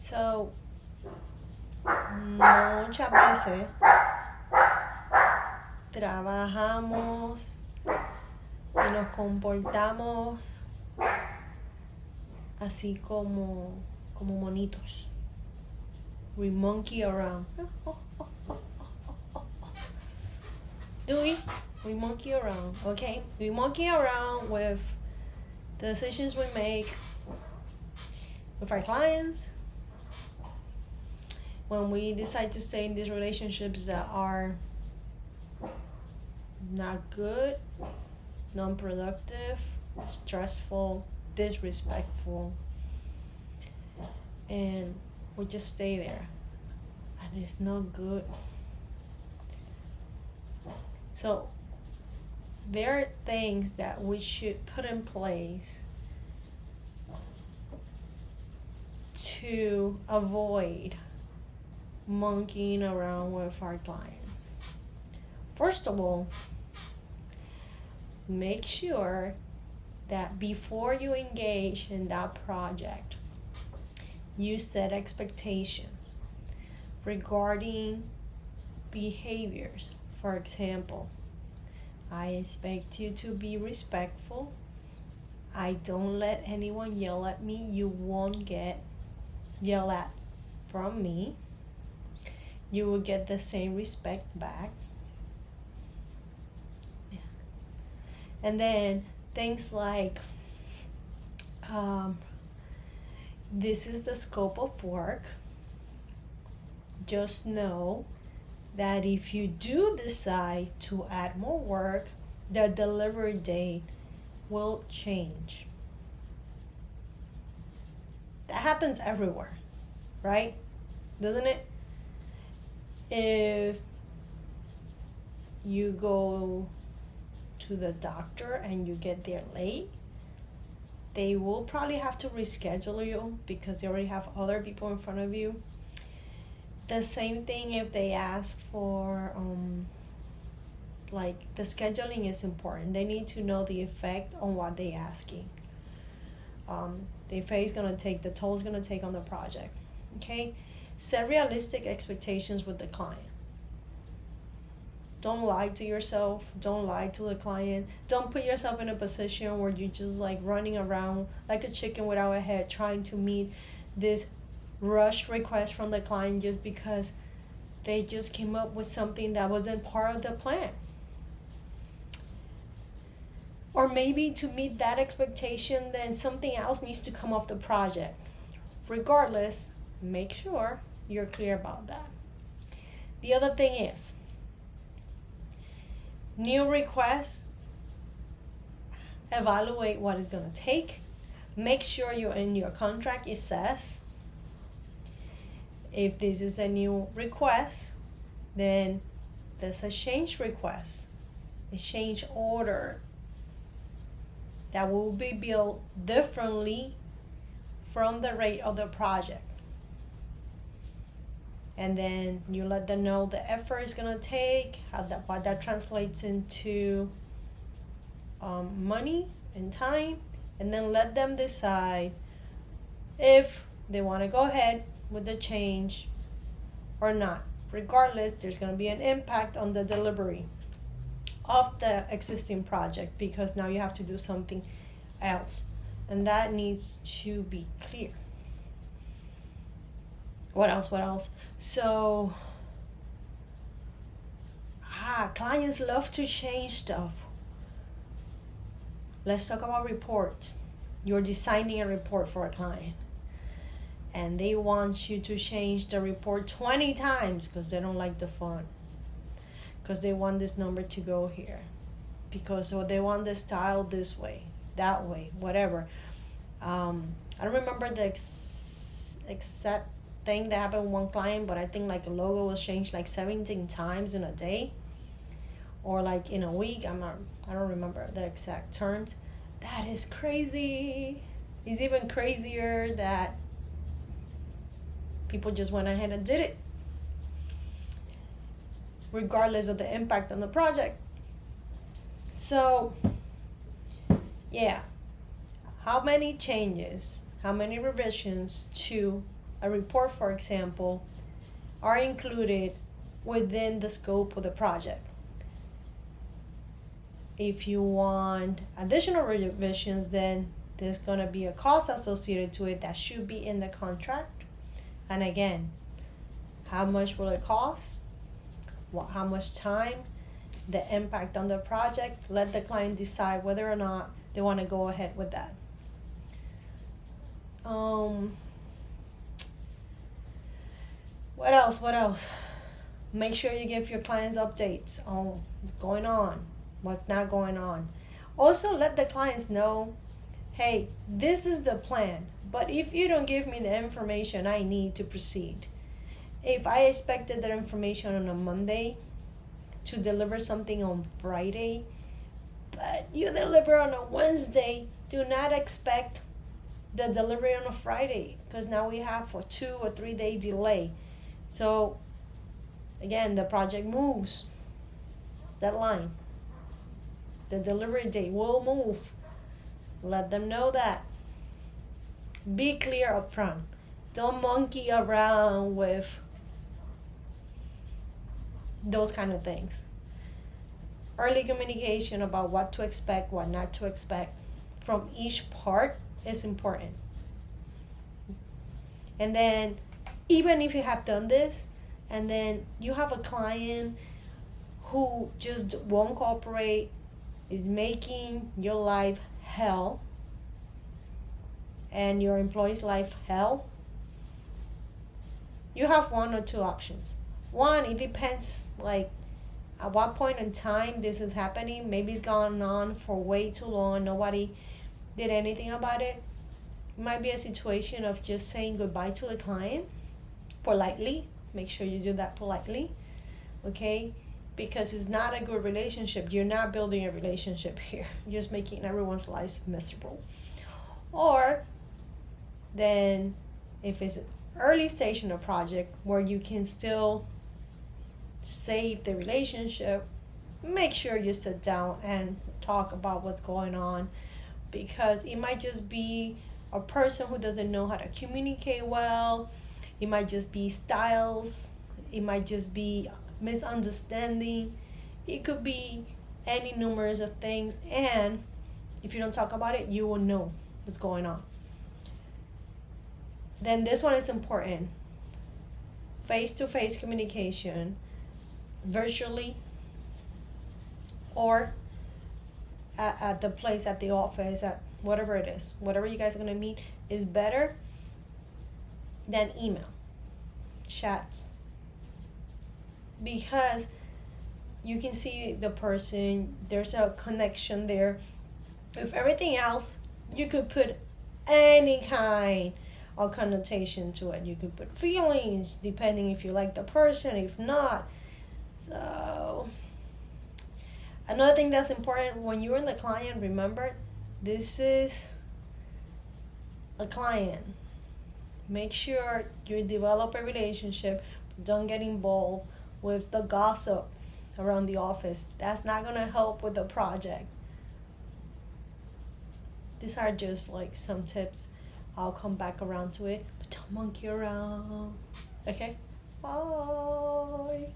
So, muchas veces trabajamos y nos comportamos así como monitos. We monkey around. Do we? We monkey around, okay? We monkey around with the decisions we make with our clients. When we decide to stay in these relationships that are not good, non-productive, stressful, disrespectful, and we just stay there, and it's not good. So there are things that we should put in place to avoid monkeying around with our clients. First of all, make sure that before you engage in that project, you set expectations regarding behaviors. For example, I expect you to be respectful. I don't let anyone yell at me. You won't get yelled at from me. You will get the same respect back. Yeah. And then things like, this is the scope of work. Just know that if you do decide to add more work, the delivery date will change. That happens everywhere, right? Doesn't it? If you go to the doctor and you get there late, they will probably have to reschedule you because they already have other people in front of you. The same thing if they ask for, like, the scheduling is important. They need to know the effect on what they're asking. The effect is going to take, the toll is going to take on the project. Okay? Set realistic expectations with the client. Don't lie to yourself. Don't lie to the client. Don't put yourself in a position where you're just like running around like a chicken without a head trying to meet this rush request from the client just because they just came up with something that wasn't part of the plan. Or maybe to meet that expectation, then something else needs to come off the project. Regardless, make sure you're clear about that. The other thing is, new requests, evaluate what it's going to take. Make sure you're in your contract. It says if this is a new request, then there's a change request, a change order that will be billed differently from the rate of the project. And then you let them know the effort is going to take, what that translates into money and time, and then let them decide if they want to go ahead with the change or not. Regardless, there's going to be an impact on the delivery of the existing project because now you have to do something else, and that needs to be clear. What else? So, clients love to change stuff. Let's talk about reports. You're designing a report for a client, and they want you to change the report 20 times because they don't like the font, because they want this number to go here, because they want the style this way, that way, whatever. I don't remember the exact thing that happened with one client, but I think like the logo was changed like 17 times in a day or like in a week. I don't remember the exact terms. That is crazy. It's even crazier that people just went ahead and did it regardless of the impact on the project. So yeah, how many changes, how many revisions to a report, for example, are included within the scope of the project. If you want additional revisions, then there's going to be a cost associated to it that should be in the contract. And again, how much will it cost? How much time? The impact on the project. Let the client decide whether or not they want to go ahead with that. What else? Make sure you give your clients updates on what's going on, what's not going on. Also, let the clients know, hey, this is the plan, but if you don't give me the information I need to proceed, if I expected that information on a Monday to deliver something on Friday, but you deliver on a Wednesday, do not expect the delivery on a Friday, because now we have a 2 or 3 day delay. So again, the project moves. That line, the delivery date will move. Let them know that. Be clear up front. Don't monkey around with those kind of things. Early communication about what to expect, what not to expect from each part is important. And then, even if you have done this, and then you have a client who just won't cooperate, is making your life hell and your employee's life hell, you have one or two options. One, it depends, like, at what point in time this is happening. Maybe it's gone on for way too long. Nobody did anything about it. It might be a situation of just saying goodbye to the client politely. Make sure you do that politely, okay? Because it's not a good relationship. You're not building a relationship here. You're just making everyone's lives miserable. Or then, if it's an early stage in a project where you can still save the relationship, make sure you sit down and talk about what's going on, because it might just be a person who doesn't know how to communicate well. It might just be styles. It might just be misunderstanding. It could be any numerous of things, and if you don't talk about it, you will know what's going on. Then this one is important. Face-to-face communication, virtually or at the place, at the office, at whatever it is, whatever you guys are going to meet, is better than email, chats, because you can see the person, there's a connection there. If everything else, you could put any kind of connotation to it. You could put feelings, depending if you like the person, if not. So another thing that's important when you're in the client, remember, this is a client. Make sure you develop a relationship. Don't get involved with the gossip around the office. That's not going to help with the project. These are just like some tips. I'll come back around to it, but don't monkey around. Okay? Bye.